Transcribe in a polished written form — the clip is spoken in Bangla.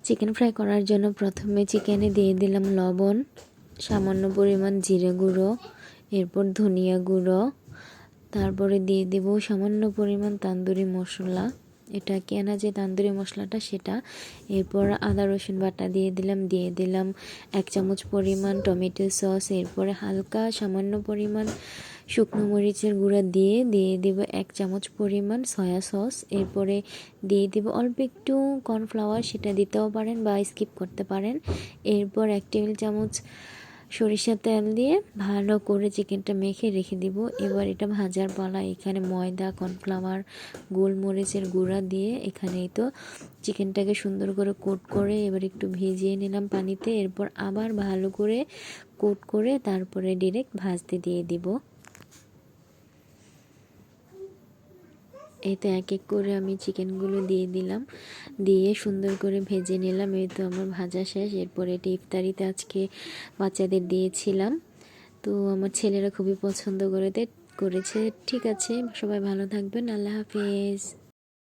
চিকেন ফ্রাই করার জন্য প্রথমে চিকেনে দিয়ে দিলাম লবণ, সামান্য পরিমাণ জিরে গুঁড়ো, এরপর ধনিয়া গুঁড়ো, তারপরে দিয়ে দেব সামান্য পরিমাণ তান্দুরি মশলা, এটা কেনা যে তান্দুরি মশলাটা সেটা। এরপর আদা রসুন বাটা দিয়ে দিলাম 1 চামচ পরিমাণ টমেটো সস, এরপরে হালকা সামান্য পরিমাণ শুকনো মরিচের গুঁড়া দিয়ে দেব 1 চামচ পরিমাণ সয়া সস, এরপরে দিয়ে দেব অল্প একটু কর্নফ্লাওয়ার, সেটা দিতেও পারেন বা স্কিপ করতে পারেন। এরপর 1 টেবিল চামচ সরিষার তেল দিয়ে ভালো করে চিকেনটা মেখে রেখে দিব। এবার এটা ভাজার পালা। এখানে ময়দা, কর্নফ্লাওয়ার, গোলমরিচের গুঁড়া দিয়ে এখানে তো চিকেনটাকে সুন্দর করে কোট করে এবার একটু ভিজিয়ে নিলাম পানিতে। এরপর আবার ভালো করে কোট করে তারপরে ডিরেক্ট ভাজতে দিয়ে দিব। এই তো এক এক করে আমি চিকেনগুলো দিয়ে দিলাম, দিয়ে সুন্দর করে ভেজে নিলাম। এই তো আমার ভাজা শেষ। এরপর এটি ইফতারিতে আজকে বাচ্চাদের দিয়েছিলাম, তো আমার ছেলেরা খুবই পছন্দ করেছে। ঠিক আছে, সবাই ভালো থাকবেন, আল্লাহ হাফিজ।